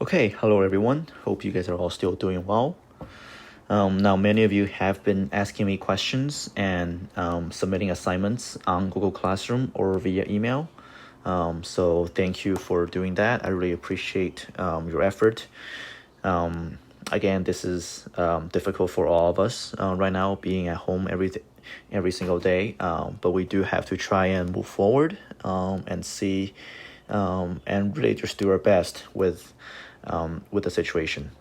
Okay, hello everyone. Hope you guys are all still doing well. Now, many of you have been asking me questions and submitting assignments on Google Classroom or via email. So thank you for doing that. I really appreciate your effort. Again, this is difficult for all of us right now, being at home every single day. But we do have to try and move forward and see and really just do our best with the situation.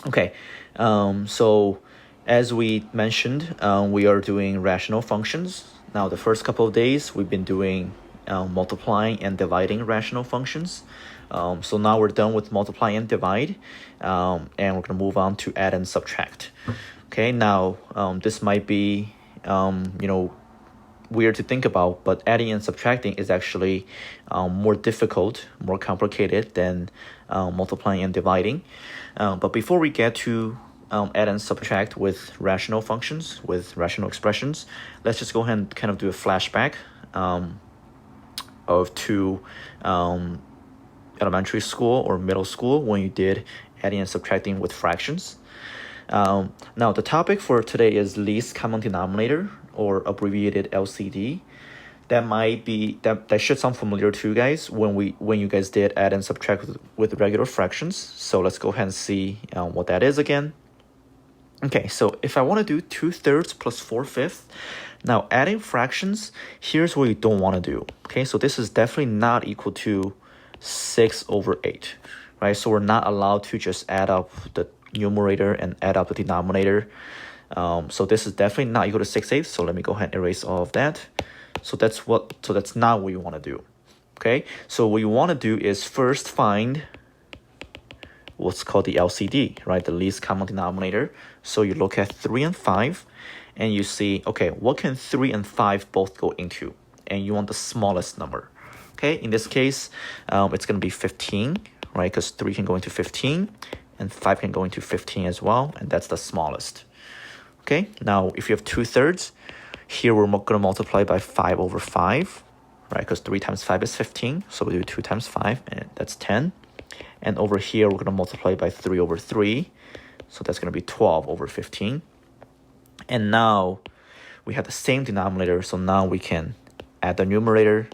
Okay, so as we mentioned, we are doing rational functions. Now, the first couple of days, we've been doing multiplying and dividing rational functions. So now we're done with multiply and divide, and we're going to move on to add and subtract. Okay, now this might be, weird to think about, but adding and subtracting is actually more difficult, more complicated than multiplying and dividing. But before we get to add and subtract with rational functions, with rational expressions, let's just go ahead and kind of do a flashback to elementary school or middle school when you did adding and subtracting with fractions. Now, the topic for today is least common denominator, or abbreviated LCD. That should sound familiar to you guys when you guys did add and subtract with regular fractions. So let's go ahead and see what that is again. Okay, so if I want to do 2/3 plus 4/5, now adding fractions, here's what you don't want to do. Okay, so this is definitely not equal to 6/8, right? So we're not allowed to just add up the numerator and add up the denominator. So this is definitely not equal to 6/8. So let me go ahead and erase all of that. So that's not what you want to do. Okay, so what you want to do is first find what's called the LCD, right? The least common denominator. So you look at 3 and 5 and you see, okay, what can 3 and 5 both go into? And you want the smallest number. Okay, in this case, it's going to be 15, right? Because 3 can go into 15 and 5 can go into 15 as well. And that's the smallest. Okay, now if you have 2/3, here we're going to multiply by 5/5, right? Because 3 times 5 is 15, so we do 2 times 5, and that's 10. And over here, we're going to multiply by 3/3, so that's going to be 12/15. And now we have the same denominator, so now we can add the numerator,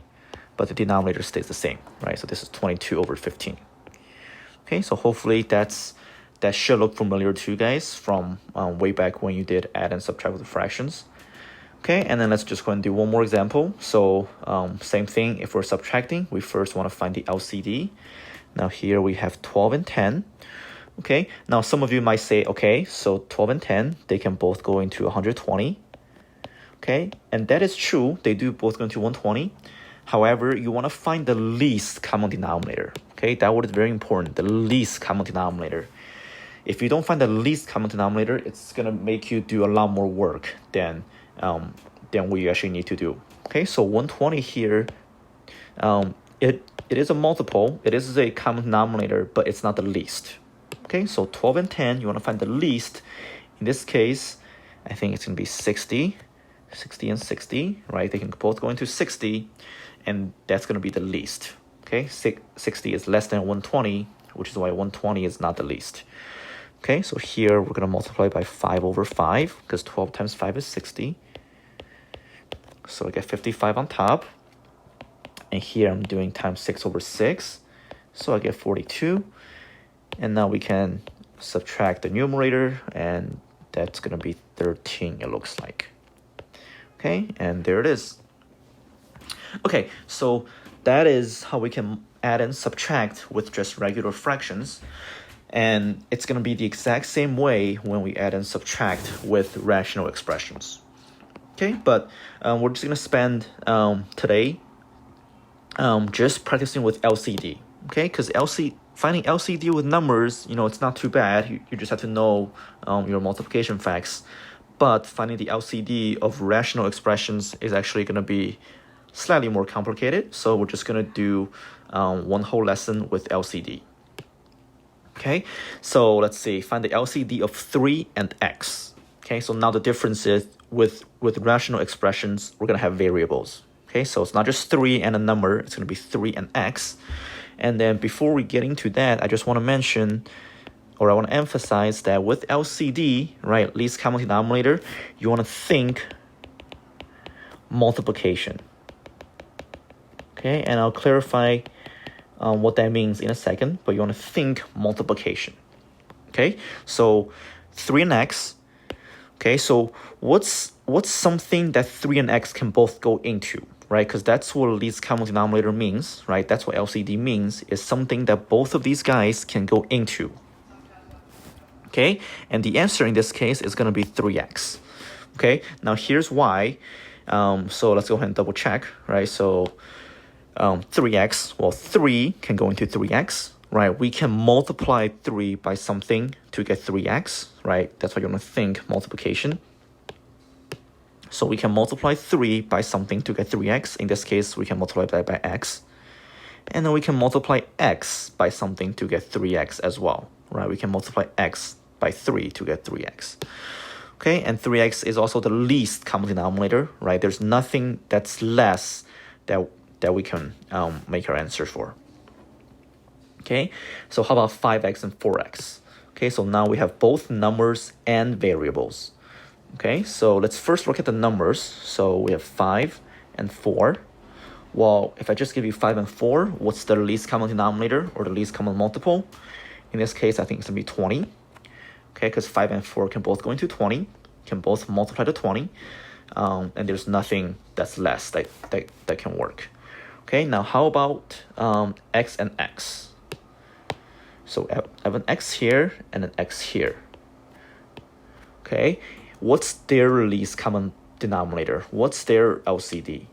but the denominator stays the same, right? So this is 22/15. Okay, so hopefully that should look familiar to you guys from way back when you did add and subtract with fractions. Okay, and then let's just go and do one more example. So same thing, if we're subtracting, we first want to find the LCD. Now here we have 12 and 10. Okay, now some of you might say, okay, so 12 and 10, they can both go into 120. Okay, and that is true, they do both go into 120. However, you want to find the least common denominator. Okay, that word is very important, the least common denominator. If you don't find the least common denominator, it's gonna make you do a lot more work than what you actually need to do. Okay, so 120 here, it is a multiple, it is a common denominator, but it's not the least. Okay, so 12 and 10, you want to find the least. In this case, I think it's gonna be 60 and 60, right? They can both go into 60, and that's gonna be the least. Okay, 60 is less than 120, which is why 120 is not the least. Okay, so here we're going to multiply by 5/5 because 12 times 5 is 60. So I get 55 on top. And here I'm doing times 6/6. So I get 42. And now we can subtract the numerator, and that's going to be 13, it looks like. Okay, and there it is. Okay, so that is how we can add and subtract with just regular fractions. And it's going to be the exact same way when we add and subtract with rational expressions. Okay, but we're just going to spend today just practicing with LCD. Okay, because finding LCD with numbers, it's not too bad. You just have to know your multiplication facts. But finding the LCD of rational expressions is actually going to be slightly more complicated. So we're just going to do one whole lesson with LCD. Okay, so let's see, find the LCD of 3 and x. Okay, so now the difference is with rational expressions, we're going to have variables. Okay, so it's not just 3 and a number, it's going to be 3 and x. And then before we get into that, I just want to mention, or I want to emphasize that with LCD, right, least common denominator, you want to think multiplication. Okay, and I'll clarify what that means in a second, but you want to think multiplication. Okay, so 3 and x. Okay, so what's something that 3 and x can both go into, right? Because that's what least common denominator means, right? That's what LCD means, is something that both of these guys can go into. Okay, and the answer in this case is going to be 3x. Okay, now here's why. So let's go ahead and double check, right? So 3x, well, 3 can go into 3x, right? We can multiply 3 by something to get 3x, right? That's what you want to think, multiplication. So we can multiply 3 by something to get 3x. In this case, we can multiply that by x. And then we can multiply x by something to get 3x as well, right? We can multiply x by 3 to get 3x. Okay, and 3x is also the least common denominator, right? There's nothing that's less that we can make our answer for. Okay, so how about 5x and 4x? Okay, so now we have both numbers and variables. Okay, so let's first look at the numbers. So we have 5 and 4. Well, if I just give you 5 and 4, what's the least common denominator or the least common multiple? In this case, I think it's going to be 20. Okay, because 5 and 4 can both go into 20, can both multiply to 20, and there's nothing that's less that can work. Okay, now how about x and x? So I have an x here and an x here. Okay, what's their least common denominator? What's their LCD?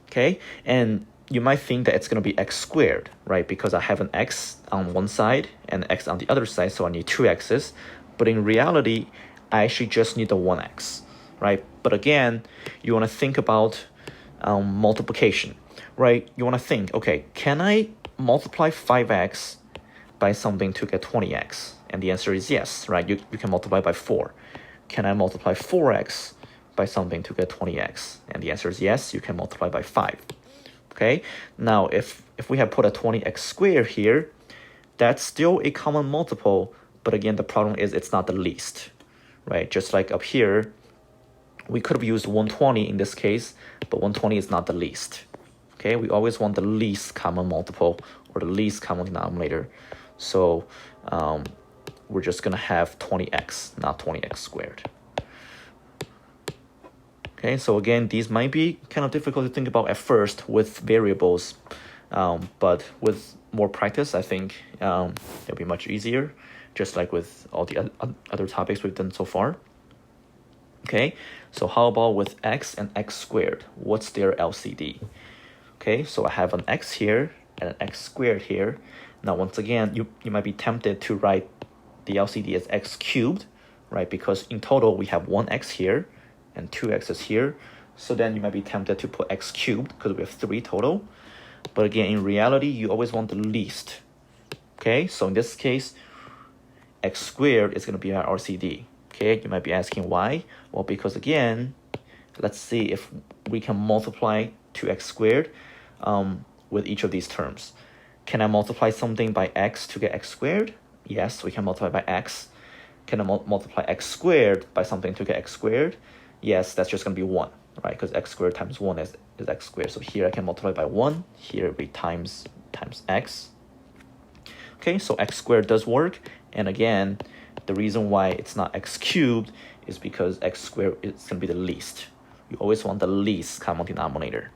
Okay, and you might think that it's going to be x squared, right? Because I have an x on one side and x on the other side, so I need 2 x's. But in reality, I actually just need the 1x, right? But again, you want to think about multiplication, right? You want to think, okay, can I multiply 5x by something to get 20x? And the answer is yes, right? You can multiply by 4. Can I multiply 4x by something to get 20x? And the answer is yes, you can multiply by 5. Okay, now if we have put a 20x squared here, that's still a common multiple, but again, the problem is it's not the least, right? Just like up here, we could have used 120 in this case, but 120 is not the least. Okay, we always want the least common multiple or the least common denominator. So we're just going to have 20x, not 20x squared. Okay, so again, these might be kind of difficult to think about at first with variables, but with more practice, I think it'll be much easier, just like with all the other topics we've done so far. Okay, so how about with x and x squared? What's their LCD? Okay, so I have an x here and an x squared here. Now, once again, you might be tempted to write the LCD as x cubed, right? Because in total, we have 1x here and 2x's here. So then you might be tempted to put x cubed because we have 3 total. But again, in reality, you always want the least. Okay, so in this case, x squared is going to be our LCD. Okay, you might be asking why? Well, because again, let's see if we can multiply 2x squared with each of these terms. Can I multiply something by x to get x squared? Yes, we can multiply by x. Can I multiply x squared by something to get x squared? Yes, that's just going to be 1, right? Because x squared times 1 is x squared. So here I can multiply by 1. Here it will be times x. Okay, so x squared does work. And again, the reason why it's not x cubed is because x squared is going to be the least. You always want the least common denominator.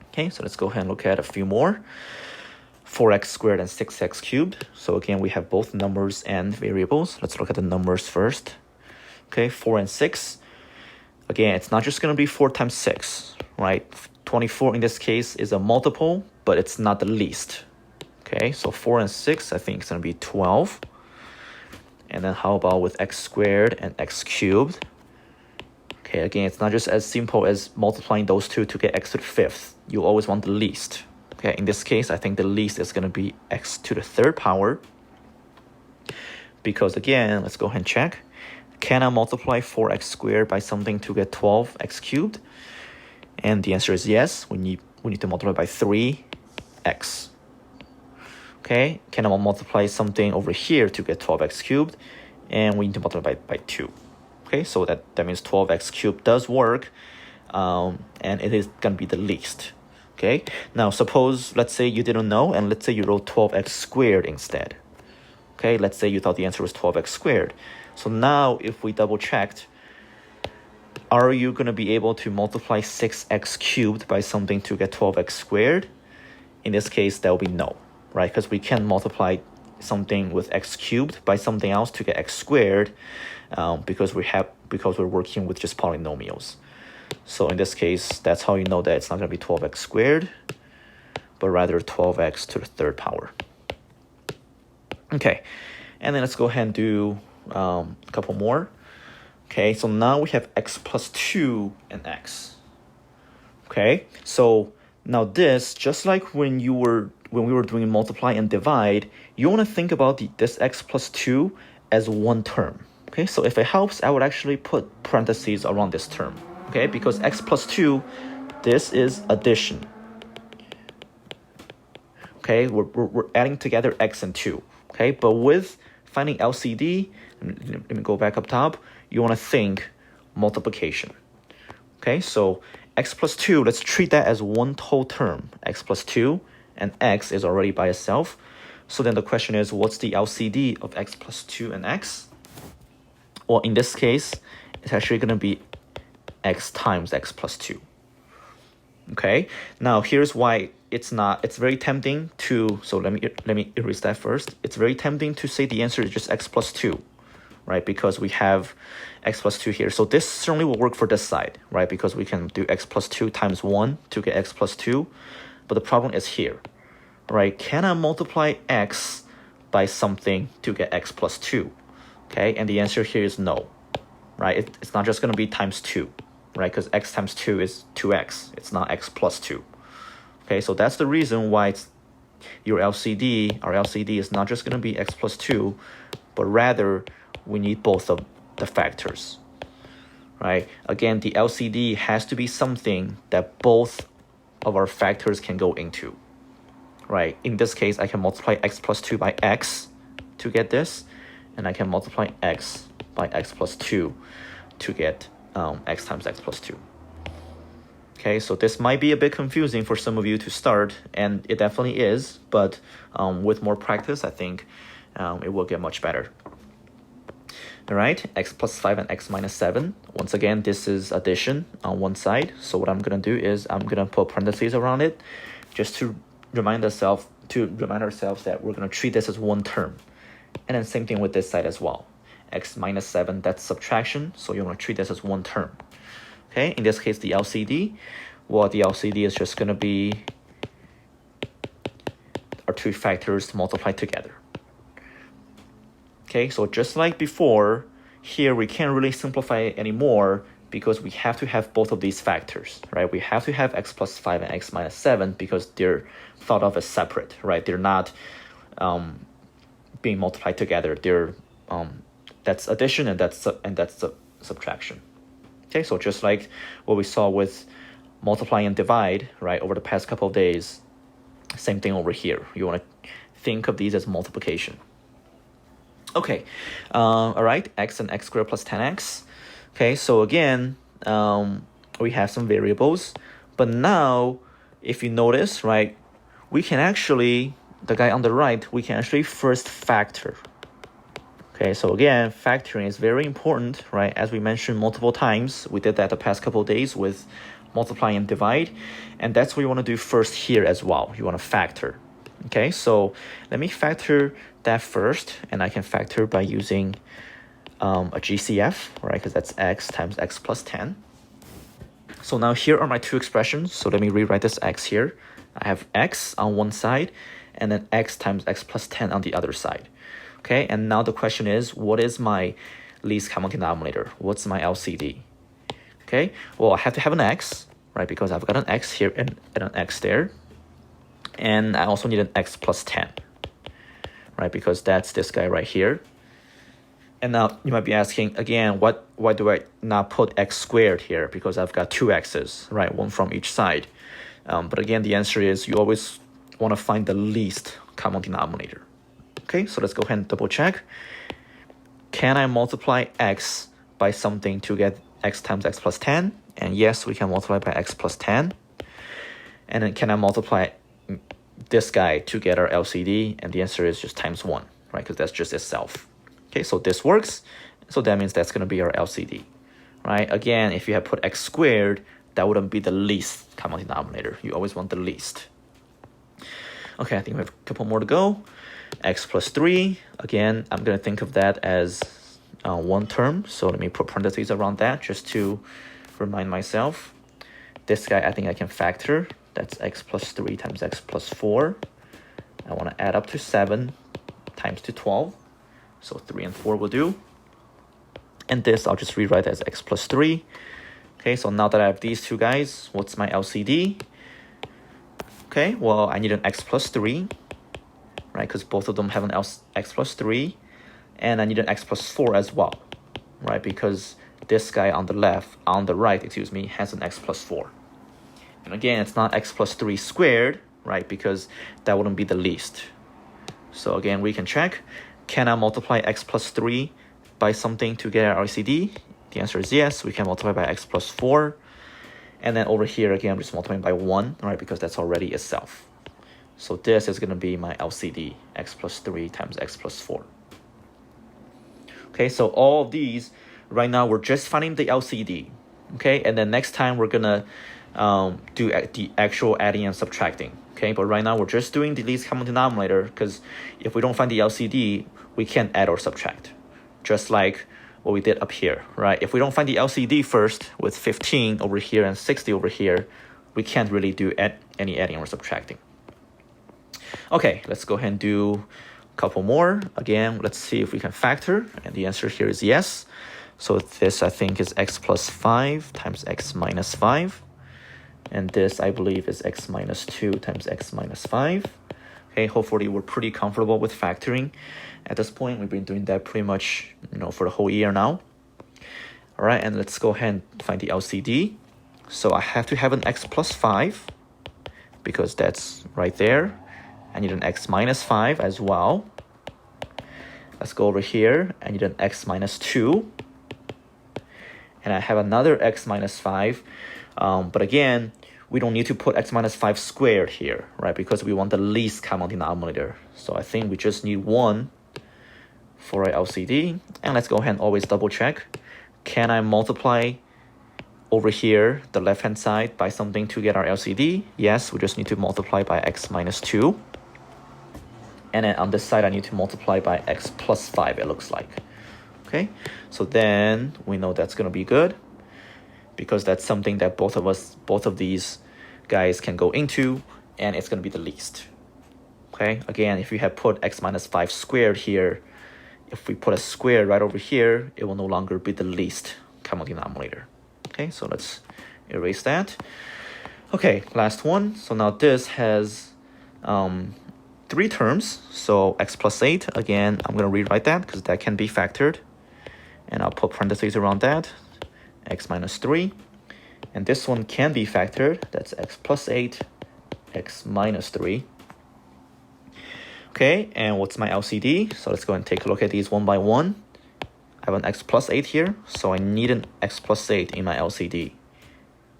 Okay, so let's go ahead and look at a few more. 4x squared and 6x cubed. So again, we have both numbers and variables. Let's look at the numbers first. Okay, 4 and 6. Again, it's not just going to be 4 times 6, right? 24 in this case is a multiple, but it's not the least. Okay, so 4 and 6, I think it's going to be 12. And then how about with x squared and x cubed? Okay, again, it's not just as simple as multiplying those two to get x to the 5th. You always want the least. Okay, in this case, I think the least is going to be x to the 3rd power. Because again, let's go ahead and check. Can I multiply 4x squared by something to get 12x cubed? And the answer is yes. We need to multiply by 3x. Okay, can I multiply something over here to get 12x cubed? And we need to multiply by 2. Okay, so that means 12x cubed does work, and it is going to be the least. Okay, now suppose, let's say you didn't know, and let's say you wrote 12x squared instead. Okay, let's say you thought the answer was 12x squared. So now if we double checked, are you going to be able to multiply 6x cubed by something to get 12x squared? In this case, that will be no, right? Because we can multiply something with x cubed by something else to get x squared, because we're working with just polynomials. So in this case, that's how you know that it's not going to be 12x squared, but rather 12x to the third power. Okay, and then let's go ahead and do a couple more. Okay, so now we have x plus 2 and x. Okay, so now this, just like when we were doing multiply and divide, you want to think about this x plus 2 as one term. Okay, so if it helps, I would actually put parentheses around this term. Okay, because x plus 2, this is addition. Okay, we're adding together x and 2. Okay, but with finding LCD, let me go back up top, you want to think multiplication. Okay, so x plus 2, let's treat that as one whole term, x plus 2, and x is already by itself. So then the question is, what's the LCD of x plus 2 and x? Well, in this case, it's actually going to be x times x plus 2. Okay, now here's why it's very tempting to, so let me erase that first. It's very tempting to say the answer is just x plus 2, right? Because we have x plus 2 here. So this certainly will work for this side, right? Because we can do x plus 2 times 1 to get x plus 2. But the problem is here, right? Can I multiply x by something to get x plus 2? Okay, and the answer here is no, right? It's not just going to be times 2, right? Because x times 2 is 2x. It's not x plus 2. Okay, so that's the reason why our LCD is not just going to be x plus 2, but rather we need both of the factors, right? Again, the LCD has to be something that both of our factors can go into, right? In this case, I can multiply x plus 2 by x to get this, and I can multiply x by x plus 2 to get x times x plus 2. Okay, so this might be a bit confusing for some of you to start, and it definitely is, but with more practice, I think it will get much better. All right, x plus 5 and x minus 7. Once again, this is addition on one side. So what I'm going to do is I'm going to put parentheses around it just to remind ourselves that we're going to treat this as one term. And then same thing with this side as well. X minus 7, that's subtraction. So you want to treat this as one term. Okay, in this case, the LCD, well, the LCD is just going to be our two factors multiplied together. Okay, so just like before, here we can't really simplify it anymore because we have to have both of these factors, right? We have to have x plus 5 and x minus 7 because they're thought of as separate, right? They're not being multiplied together. They're that's addition and that's subtraction. Okay, so just like what we saw with multiply and divide, right, over the past couple of days, same thing over here. You want to think of these as multiplication. Okay, all right, x and x squared plus 10x. Okay, so again, we have some variables, but now if you notice, right, we can actually, the guy on the right, we can actually first factor. Okay, so again, factoring is very important, right? As we mentioned multiple times, we did that the past couple of days with multiply and divide, and that's what you want to do first here as well. You want to factor. Okay, so let me factor that first, and I can factor by using a GCF, right? Because that's x times x plus 10. So now here are my two expressions. So let me rewrite this x here. I have x on one side, and then x times x plus 10 on the other side. Okay, and now the question is, what is my least common denominator? What's my LCD? Okay, well, I have to have an x, right? Because I've got an x here and an x there. And I also need an x plus 10, right? Because that's this guy right here. And now you might be asking, again, why do I not put x squared here? Because I've got two x's, right? One from each side. But again, the answer is you always want to find the least common denominator. Okay, so let's go ahead and double check. Can I multiply x by something to get x times x plus 10? And yes, we can multiply by x plus 10. And then can I multiply this guy to get our LCD? And the answer is just times 1, right? Because that's just itself. Okay, so this works. So that means that's going to be our LCD, right? Again, if you had put x squared, that wouldn't be the least common denominator. You always want the least. Okay, I think we have a couple more to go. X plus 3. Again, I'm going to think of that as one term. So let me put parentheses around that just to remind myself. This guy, I think I can factor. That's x plus 3 times x plus 4. I want to add up to 7 times to 12. So 3 and 4 will do. And this, I'll just rewrite as x plus 3. Okay, so now that I have these two guys, what's my LCD? Okay, well, I need an x plus 3, right? Because both of them have an x plus 3. And I need an x plus 4 as well, right? Because this guy on the right, has an x plus 4. And again, it's not x plus 3 squared, right? Because that wouldn't be the least. So again, we can check. Can I multiply x plus 3 by something to get our LCD? The answer is yes. We can multiply by x plus 4. And then over here, again, I'm just multiplying by 1, right? Because that's already itself. So this is going to be my LCD, x plus 3 times x plus 4. Okay, so all of these, right now, we're just finding the LCD. Okay, and then next time, we're going to do the actual adding and subtracting. Okay, but right now, we're just doing the least common denominator because if we don't find the LCD, we can't add or subtract. Just like what we did up here, right? If we don't find the LCD first with 15 over here and 60 over here, we can't really do any adding or subtracting. Okay, let's go ahead and do a couple more. Again, let's see if we can factor. And the answer here is yes. So this, I think, is x plus 5 times x minus 5. And this, I believe, is x minus 2 times x minus 5. Okay, hopefully we're pretty comfortable with factoring. At this point, we've been doing that pretty much, for the whole year now. All right, and let's go ahead and find the LCD. So I have to have an x plus 5 because that's right there. I need an x minus 5 as well. Let's go over here. I need an x minus 2. And I have another x minus 5. But again, we don't need to put x minus 5 squared here, right? Because we want the least common denominator. So I think we just need 1 for our LCD. And let's go ahead and always double check. Can I multiply over here, the left-hand side, by something to get our LCD? Yes, we just need to multiply by x minus 2. And then on this side, I need to multiply by x plus 5, it looks like. Okay, so then we know that's going to be good because that's something that both of these guys can go into, and it's going to be the least. Okay, again, if you have put x minus 5 squared here, if we put a square right over here, it will no longer be the least common denominator. Okay, so let's erase that. Okay, last one. So now this has 3 terms. So x plus 8, again, I'm going to rewrite that because that can be factored. And I'll put parentheses around that, x minus 3. And this one can be factored. That's x plus 8, x minus 3. Okay, and what's my LCD? So let's go and take a look at these one by one. I have an x plus 8 here, so I need an x plus 8 in my LCD.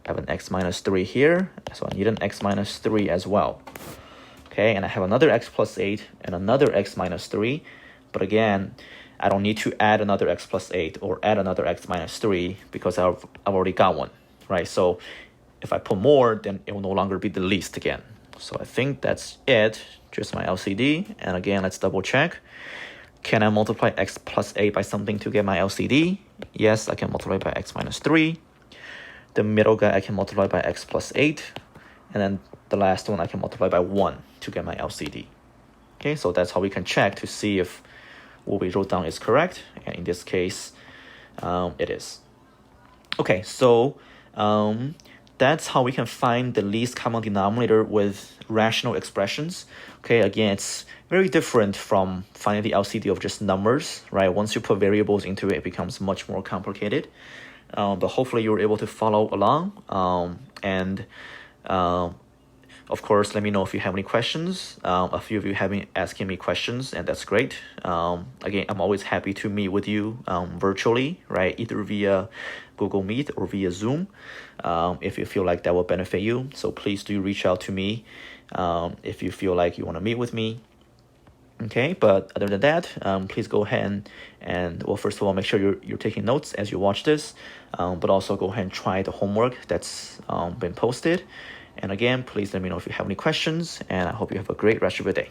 I have an x minus 3 here, so I need an x minus 3 as well. Okay, and I have another x plus 8 and another x minus 3. But again, I don't need to add another x plus 8 or add another x minus 3 because I've already got one, right? So if I put more, then it will no longer be the least again. So I think that's it, just my LCD. And again, let's double check. Can I multiply x plus 8 by something to get my LCD? Yes, I can multiply by x minus 3. The middle guy, I can multiply by x plus 8. And then the last one, I can multiply by 1 to get my LCD. Okay, so that's how we can check to see if what we wrote down is correct. And in this case, it is. Okay, so that's how we can find the least common denominator with rational expressions. Okay, again, it's very different from finding the LCD of just numbers, right? Once you put variables into it, it becomes much more complicated. But hopefully you were able to follow along. Of course, let me know if you have any questions. A few of you have been asking me questions, and that's great. Again, I'm always happy to meet with you virtually, right? Either via Google Meet or via Zoom, if you feel like that will benefit you. So please do reach out to me if you feel like you want to meet with me. Okay, but other than that, please go ahead and well, first of all, make sure you're taking notes as you watch this, but also go ahead and try the homework that's been posted. And again, please let me know if you have any questions, and I hope you have a great rest of your day.